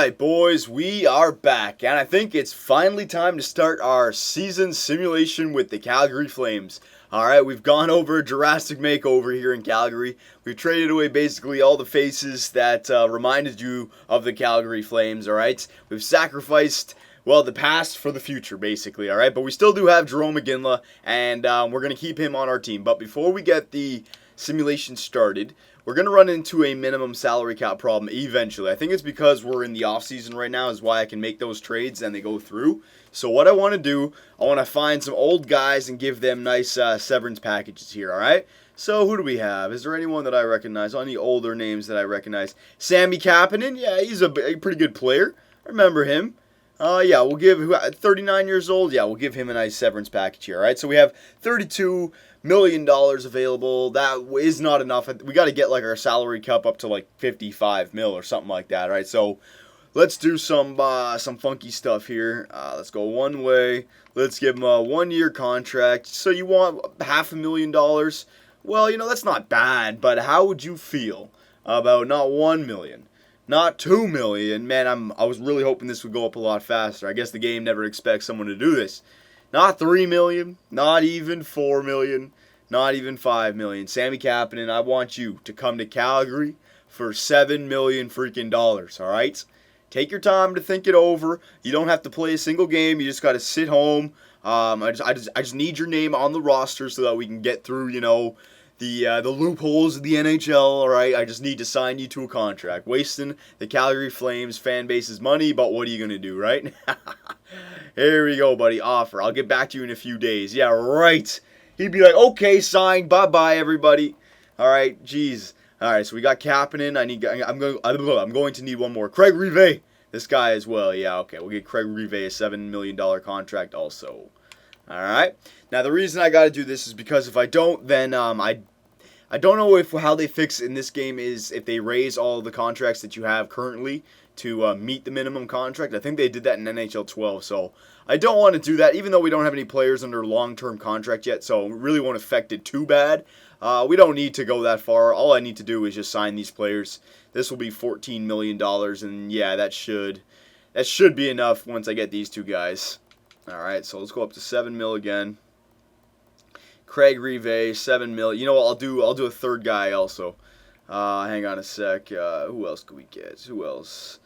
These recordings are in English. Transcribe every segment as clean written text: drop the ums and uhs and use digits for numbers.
Alright, boys, we are back, and I think it's finally time to start our season simulation with the Calgary Flames. Alright, we've gone over a Jurassic makeover here in Calgary. We've traded away basically all the faces that reminded you of the Calgary Flames, alright? We've sacrificed, well, the past for the future, basically, alright? But we still do have Jarome Iginla, and we're going to keep him on our team. But before we get the simulation started, we're going to run into a minimum salary cap problem eventually. I think it's because we're in the offseason right now is why I can make those trades and they go through. So what I want to do, I want to find some old guys and give them nice severance packages here, alright? So who do we have? Is there anyone that I recognize? Any older names that I recognize? Sammy Kapanen, yeah, he's a pretty good player. I remember him. Yeah, we'll give 39 years old. Yeah, we'll give him a nice severance package here. All right, so we have $32 million available. That is not enough. We got to get like our salary cap up to like 55 mil or something like that. All right, so let's do some funky stuff here. Let's go one way. Let's give him a 1-year contract. So you want $500,000? Well, you know that's not bad. But how would you feel about not 1 million? Not 2 million. Man, I was really hoping this would go up a lot faster. I guess the game never expects someone to do this. Not 3 million, not even 4 million, not even 5 million. Sammy Kapanen, I want you to come to Calgary for 7 million freaking dollars, all right? Take your time to think it over. You don't have to play a single game. You just got to sit home. I just need your name on the roster so that we can get through, you know, the loopholes of the NHL, all right? I just need to sign you to a contract. Wasting the Calgary Flames fan base's money, but what are you going to do, right? Here we go, buddy. Offer. I'll get back to you in a few days. Yeah, right. He'd be like, okay, signed. Bye-bye, everybody. All right, jeez. All right, so we got Kapanen. I'm going to need one more. Craig Rivet. This guy as well. Yeah, okay. We'll get Craig Rivet a $7 million contract also. All right. Now the reason I got to do this is because if I don't, then I don't know if how they fix in this game is if they raise all the contracts that you have currently to meet the minimum contract. I think they did that in NHL 12, so I don't want to do that, even though we don't have any players under long-term contract yet, so it really won't affect it too bad. We don't need to go that far. All I need to do is just sign these players. This will be $14 million, and yeah, that should be enough once I get these two guys. All right, so let's go up to 7 mil again. Craig Rivet, 7 mil. You know what? I'll do a third guy also. Hang on a sec. Who else could we get? Who else?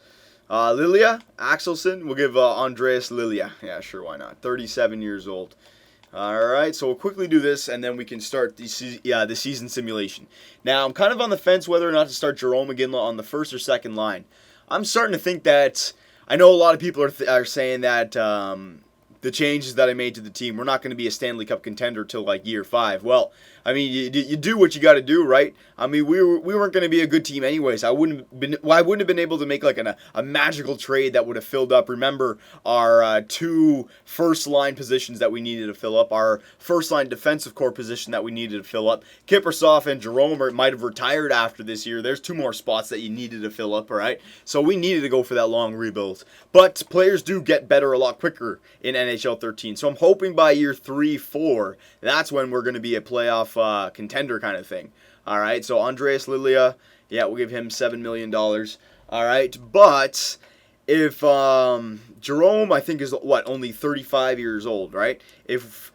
Lilia Axelson. We'll give Andreas Lilia. Yeah, sure, why not? 37 years old. All right, so we'll quickly do this, and then we can start the season simulation. Now, I'm kind of on the fence whether or not to start Jarome Iginla on the first or second line. I'm starting to think that I know a lot of people are saying that the changes that I made to the team, we're not going to be a Stanley Cup contender till like year 5. Well, I mean, you do what you got to do, right? I mean, we weren't going to be a good team anyways. I wouldn't have been able to make like a magical trade that would have filled up. Remember our 2 first line positions that we needed to fill up, our first line defensive core position that we needed to fill up. Kiprusoff and Jarome might have retired after this year. There's 2 more spots that you needed to fill up, all right? So we needed to go for that long rebuild. But players do get better a lot quicker in NHL 13. So I'm hoping by year 3, 4, that's when we're going to be a playoff contender kind of thing. All right, so Andreas Lilia, yeah, we'll give him $7 million. All right, but if Jarome, I think, is only 35 years old, right? If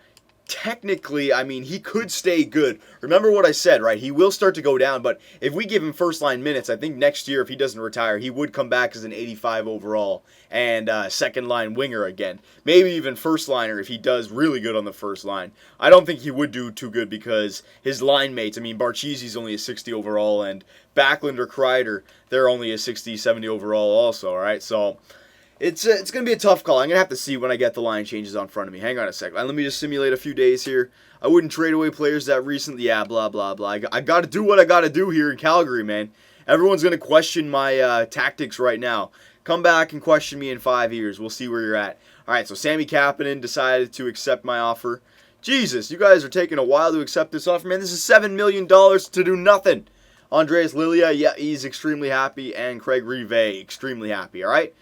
technically, I mean, he could stay good. Remember what I said, right? He will start to go down, but if we give him first-line minutes, I think next year, if he doesn't retire, he would come back as an 85 overall and second-line winger again. Maybe even first-liner if he does really good on the first line. I don't think he would do too good because his line mates, I mean, Barcheesi's only a 60 overall, and Backlund or Kreider, they're only a 60, 70 overall also, all right? So it's going to be a tough call. I'm going to have to see when I get the line changes on front of me. Hang on a second. Let me just simulate a few days here. I wouldn't trade away players that recently. Yeah, blah, blah, blah. I got to do what I got to do here in Calgary, man. Everyone's going to question my tactics right now. Come back and question me in 5 years. We'll see where you're at. All right, so Sammy Kapanen decided to accept my offer. Jesus, you guys are taking a while to accept this offer, man. This is $7 million to do nothing. Andreas Lilia, yeah, he's extremely happy. And Craig Rivet, extremely happy, all right?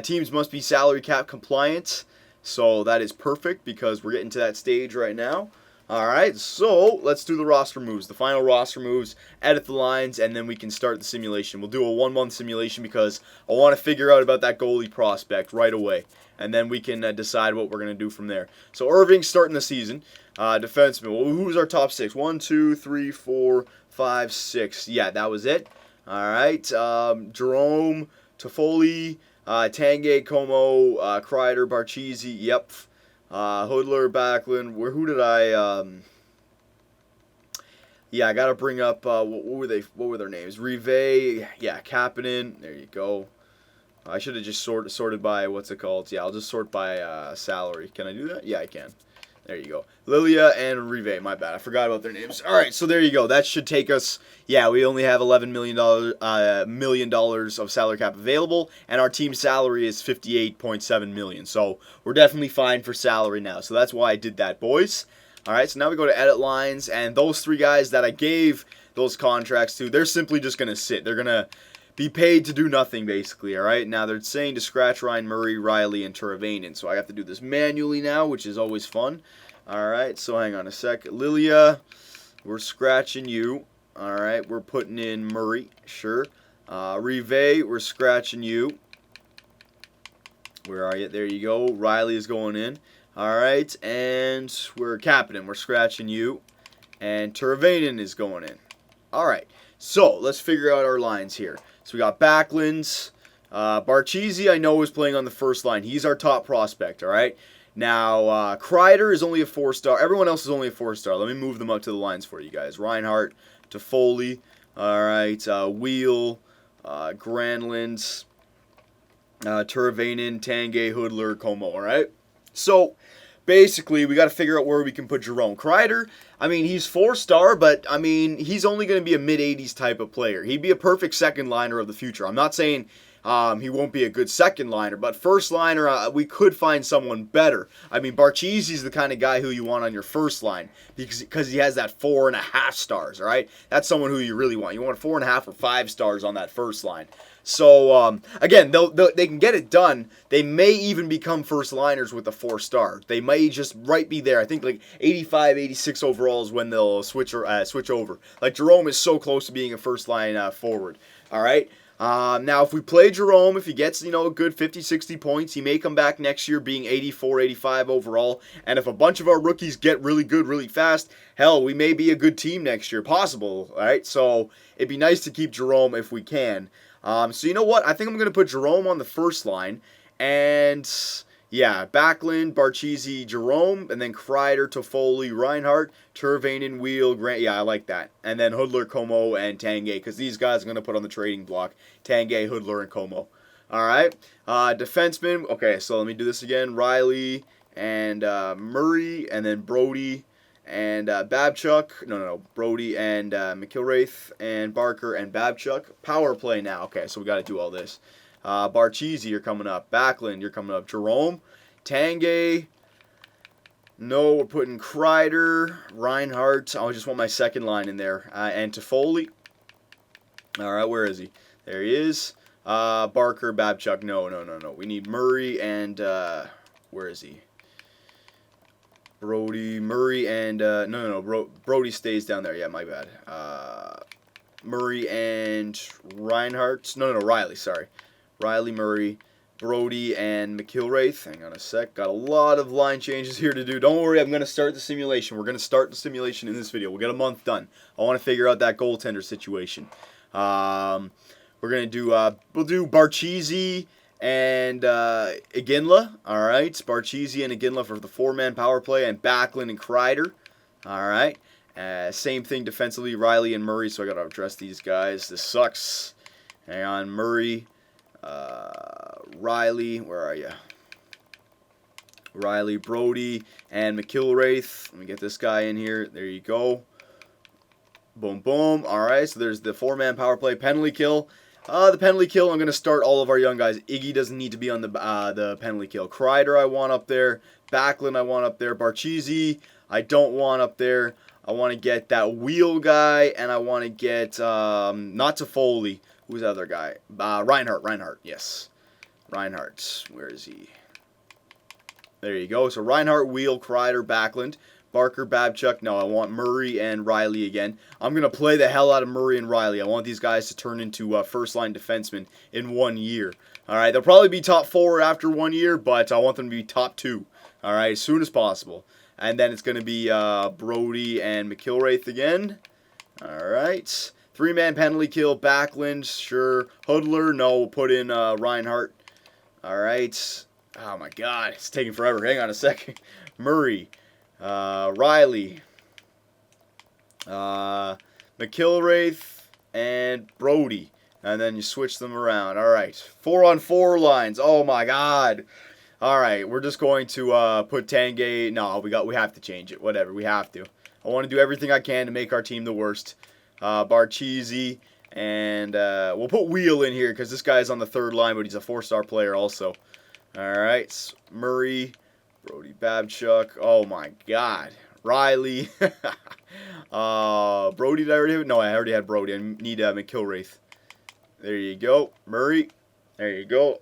Teams must be salary cap compliant, so that is perfect because we're getting to that stage right now. All right, so let's do the roster moves, the final roster moves, edit the lines, and then we can start the simulation. We'll do a 1-month simulation because I want to figure out about that goalie prospect right away, and then we can decide what we're going to do from there. So Irving's starting the season. Defenseman, well, who's our top 6? 1, 2, 3, 4, 5, 6. Yeah, that was it. All right, Jerome, Toffoli, Tanguay, Como, Kreider, Barchisi, yep. Hoodler, Backlund. Who did I? Yeah, I gotta bring up. What were they? What were their names? Rive. Yeah, Kapanen. There you go. I should have just sorted by what's it called? Yeah, I'll just sort by salary. Can I do that? Yeah, I can. There you go. Lilia and Rive. My bad. I forgot about their names. All right, so there you go. That should take us. Yeah, we only have $11 million of salary cap available, and our team salary is $58.7 million. So we're definitely fine for salary now. So that's why I did that, boys. All right, so now we go to edit lines, and those 3 guys that I gave those contracts to, they're simply just gonna sit. They're gonna be paid to do nothing, basically, all right? Now, they're saying to scratch Ryan Murray, Riley, and Teravainen, so I have to do this manually now, which is always fun. All right, so hang on a sec. Lilia, we're scratching you. All right, we're putting in Murray, sure. Rive, we're scratching you. Where are you? There you go. Riley is going in. All right, and we're Kapanen. We're scratching you. And Teravainen is going in. All right, so let's figure out our lines here. So we got Backlund. Barchisi, I know, is playing on the first line. He's our top prospect, all right? Now, Kreider is only a 4-star. Everyone else is only a 4-star. Let me move them up to the lines for you guys. Reinhart, Toffoli, all right, Wheel, Granlund, Teravainen, Tanguay, Hoodler, Como, all right? So, basically, we got to figure out where we can put Jerome. Kreider, I mean, he's 4-star, but, I mean, he's only going to be a mid-80s type of player. He'd be a perfect second liner of the future. I'm not saying he won't be a good second liner, but first liner, we could find someone better. I mean, Barchisi's the kind of guy who you want on your first line because he has that 4.5 stars, all right? That's someone who you really want. You want 4.5 or 5 stars on that first line. So, again, they can get it done. They may even become first liners with a 4-star. They may just be there. I think like 85, 86 overall is when they'll switch over. Like Jerome is so close to being a first line forward. All right. Now, if we play Jerome, if he gets, a good 50, 60 points, he may come back next year being 84, 85 overall. And if a bunch of our rookies get really good really fast, hell, we may be a good team next year. Possible, all right? So it'd be nice to keep Jerome if we can. So you know what? I think I'm going to put Jerome on the first line. And, yeah, Backlund, Barchisi, Jerome, and then Kreider, Toffoli, Reinhart, Teravainen, Wheel, Grant. Yeah, I like that. And then Hoodler, Como, and Tanguay, because these guys are going to put on the trading block. Tanguay, Hoodler, and Como. All right. Defenseman. Okay, so let me do this again. Riley and Murray, and then Brody and Babchuk. No. Brody and McIlwraith and Barker and Babchuk. Power play now. Okay, so we got to do all this. Barchisi, you're coming up. Backlund, you're coming up. Jerome, Tanguay. No, we're putting Kreider, Reinhart. I just want my second line in there. And Toffoli. All right, where is he? There he is. Barker, Babchuk. No. We need Murray and where is he? Brody, Murray, and Brody stays down there. Yeah, my bad. Murray and Reinhardt. No, Riley. Sorry, Riley, Murray, Brody, and McIlwraith. Hang on a sec. Got a lot of line changes here to do. Don't worry. I'm going to start the simulation. We're going to start the simulation in this video. We'll get a month done. I want to figure out that goaltender situation. We're going to do. We'll do Barchisi and Iginla, all right. Barchisi and Iginla for the 4-man power play, and Backlund and Kreider, all right. Same thing defensively, Riley and Murray, so I got to address these guys. This sucks. Hang on, Murray, Riley, where are you? Riley, Brody, and McIlwraith. Let me get this guy in here. There you go. Boom, boom. All right, so there's the 4-man power play, penalty kill. The penalty kill, I'm going to start all of our young guys. Iggy doesn't need to be on the penalty kill. Kreider I want up there. Backlund I want up there. Barchisi I don't want up there. I want to get that Wheel guy, and I want to get, not Toffoli. Who's the other guy? Reinhart, yes. Reinhart, where is he? There you go. So Reinhart, Wheel, Kreider, Backlund. Barker, Babchuk. No, I want Murray and Riley again. I'm going to play the hell out of Murray and Riley. I want these guys to turn into first-line defensemen in 1 year. All right, they'll probably be top 4 after 1 year, but I want them to be top 2. All right, as soon as possible. And then it's going to be Brody and McIlwraith again. All right. 3-man penalty kill. Backlund, sure. Hudler, no. We'll put in Reinhardt. All right. Oh, my God. It's taking forever. Hang on a second. Murray. Riley. McIlwraith. And Brody. And then you switch them around. All right. 4-on-4 lines. Oh, my God. All right. We're just going to put Tanguay. No, we have to change it. Whatever. We have to. I want to do everything I can to make our team the worst. Barcheesy, and we'll put Wheel in here because this guy's on the 3rd line, but he's a 4-star player also. All right, Murray, Brody, Babchuk. Oh my God, Riley. Brody, did I already have? No, I already had Brody. I need McIlwraith. There you go, Murray. There you go.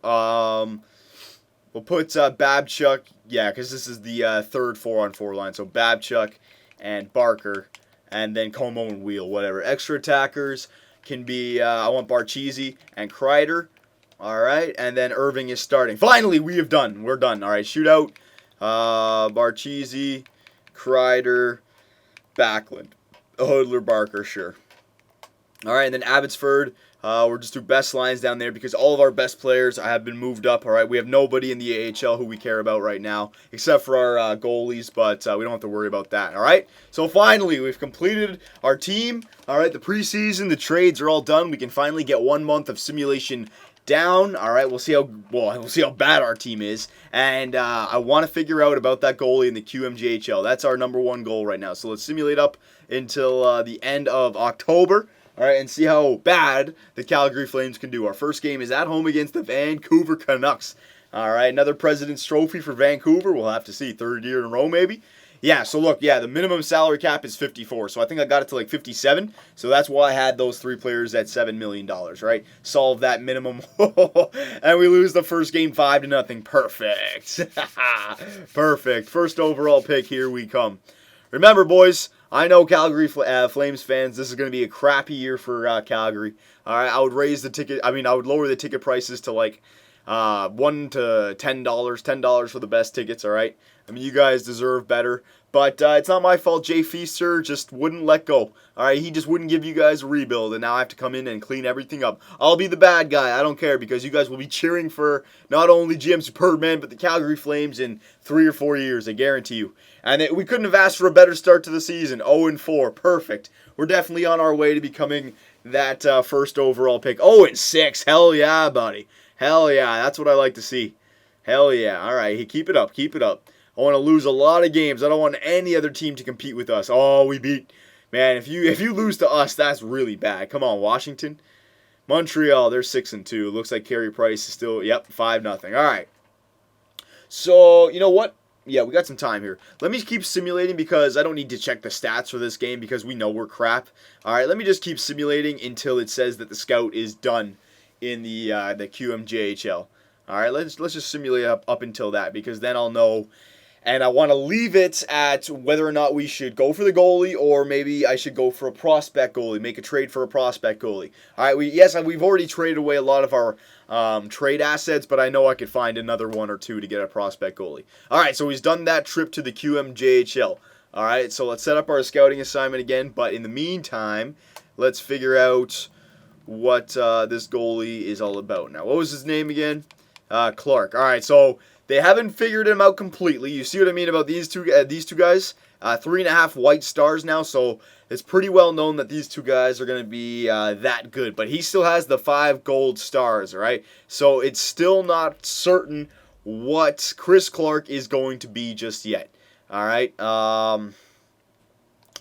We'll put Babchuk. Yeah, because this is the 3rd 4-on-4 line. So Babchuk and Barker. And then Como and Wheel, whatever. Extra attackers can be, I want Barcheesy and Kreider. All right. And then Irving is starting. Finally, we're done. All right. Shootout. Barcheesy, Kreider, Backlund. Hudler, Barker, sure. All right. And then Abbotsford. We're just do best lines down there because all of our best players have been moved up. All right, we have nobody in the AHL who we care about right now except for our goalies, but we don't have to worry about that. All right, so finally we've completed our team. All right, the preseason, the trades are all done. We can finally get 1 month of simulation down. All right, we'll see how bad our team is, and I want to figure out about that goalie in the QMJHL. That's our #1 goal right now. So let's simulate up until the end of October. All right, and see how bad the Calgary Flames can do. Our first game is at home against the Vancouver Canucks. All right, another President's Trophy for Vancouver. We'll have to see. 3rd year in a row, maybe. Yeah, so look, the minimum salary cap is 54. So I think I got it to like 57. So that's why I had those 3 players at $7 million, right? Solve that minimum. And we lose the first game 5-0. Perfect. Perfect. First overall pick, here we come. Remember, boys, I know Calgary Flames fans, this is going to be a crappy year for Calgary. All right, I would lower the ticket prices to like $1 to $10, $10 for the best tickets, all right? I mean, you guys deserve better, but it's not my fault. Jay Feaster just wouldn't let go, all right? He just wouldn't give you guys a rebuild, and now I have to come in and clean everything up. I'll be the bad guy. I don't care because you guys will be cheering for not only GM Superbman, but the Calgary Flames in 3 or 4 years, I guarantee you. And we couldn't have asked for a better start to the season. 0-4, perfect. We're definitely on our way to becoming that first overall pick. 0-6, hell yeah, buddy. Hell yeah, that's what I like to see. Hell yeah, all right, keep it up, keep it up. I want to lose a lot of games. I don't want any other team to compete with us. Oh, we beat, man, if you lose to us, that's really bad. Come on, Washington. Montreal, they're 6-2. Looks like Carey Price is still, 5-0. All right. So, you know what? Yeah, we got some time here. Let me keep simulating because I don't need to check the stats for this game because we know we're crap. All right, let me just keep simulating until it says that the scout is done in the QMJHL. All right, let's just simulate up until that because then I'll know. And I want to leave it at whether or not we should go for the goalie or maybe I should go for a prospect goalie, make a trade for a prospect goalie. All right, we've already traded away a lot of our trade assets, but I know I could find another 1 or 2 to get a prospect goalie. All right, so he's done that trip to the QMJHL. All right, so let's set up our scouting assignment again, but in the meantime, let's figure out what this goalie is all about. Now, what was his name again? Clark. All right, so they haven't figured him out completely. You see what I mean about these two guys? 3.5 white stars now, so it's pretty well known that these 2 guys are going to be that good. But he still has the 5 gold stars, all right? So it's still not certain what Chris Clark is going to be just yet, all right?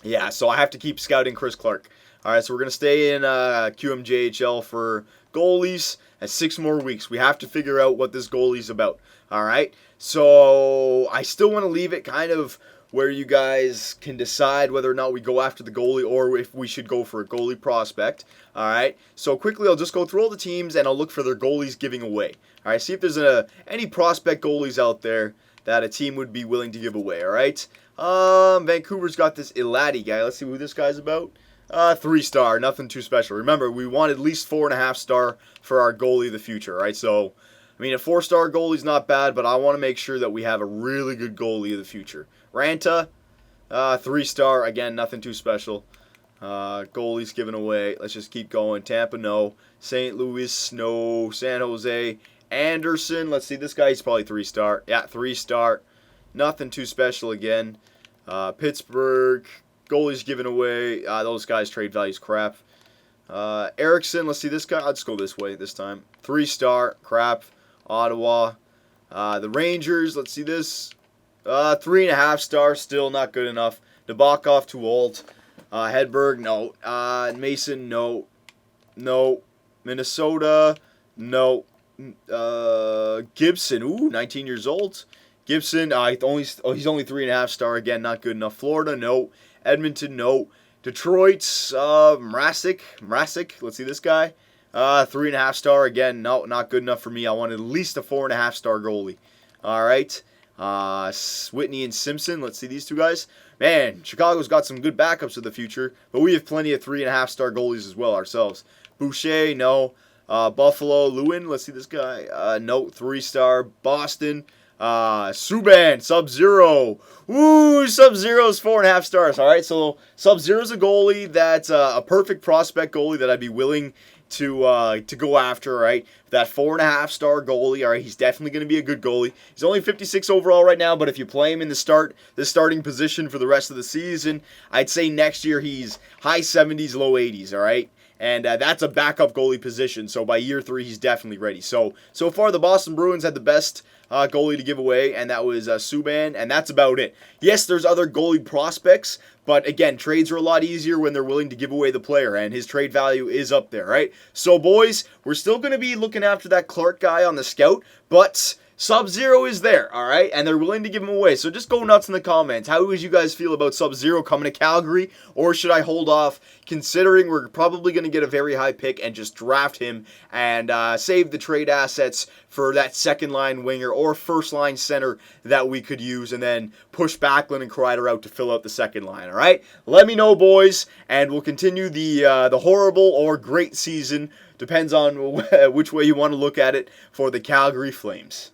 Yeah, so I have to keep scouting Chris Clark. All right, so we're going to stay in QMJHL for goalies at 6 more weeks. We have to figure out what this goalie's about. All right, so I still want to leave it kind of where you guys can decide whether or not we go after the goalie or if we should go for a goalie prospect. All right, so quickly I'll just go through all the teams and I'll look for their goalies giving away. All right, see if there's any prospect goalies out there that a team would be willing to give away. All right, Vancouver's got this Elati guy. Let's see who this guy's about. 3-star, nothing too special. Remember, we want at least 4.5-star for our goalie of the future, right? So, I mean, a 4-star goalie's not bad, but I want to make sure that we have a really good goalie of the future. Ranta, 3-star, again, nothing too special. Goalies given away. Let's just keep going. Tampa, no. St. Louis, no. San Jose, Anderson. Let's see, this guy, he's probably 3-star. Yeah, 3-star. Nothing too special again. Pittsburgh, goalies given away. Those guys' trade value's crap. Erickson, let's see this guy. Let's go this way this time. 3-star, crap. Ottawa. The Rangers, let's see this. 3.5-star, still not good enough. Nabokov, too old. Hedberg, no. Mason, no. No. Minnesota, no. Gibson, 19 years old. Gibson, he's only 3.5-star, again, not good enough. Florida, no. Edmonton, no. Detroit, Mrazek, let's see this guy. 3.5-star, again, no, not good enough for me. I want at least a 4.5-star goalie. All right. Whitney and Simpson, let's see these two guys. Man, Chicago's got some good backups for the future, but we have plenty of 3.5-star goalies as well ourselves. Boucher, no. Buffalo, Lewin, let's see this guy. No, 3-star. Boston, Subban, Sub-Zero. Ooh, Sub-Zero's 4.5 stars. All right, so Sub-Zero's a goalie that's a perfect prospect goalie that I'd be willing to go after. All right, that 4.5-star goalie. All right, he's definitely going to be a good goalie. He's only 56 overall right now, but if you play him in the starting position for the rest of the season, I'd say next year he's high 70s, low 80s. All right. And that's a backup goalie position. So by year 3, he's definitely ready. So far, the Boston Bruins had the best goalie to give away, and that was Subban, and that's about it. Yes, there's other goalie prospects, but again, trades are a lot easier when they're willing to give away the player, and his trade value is up there, right? So, boys, we're still going to be looking after that Clark guy on the scout, but Sub-Zero is there, all right? And they're willing to give him away. So just go nuts in the comments. How would you guys feel about Sub-Zero coming to Calgary? Or should I hold off, considering we're probably going to get a very high pick and just draft him and save the trade assets for that second-line winger or first-line center that we could use, and then push Backlund and Kreider out to fill out the second line, all right? Let me know, boys, and we'll continue the horrible or great season, depends on which way you want to look at it, for the Calgary Flames.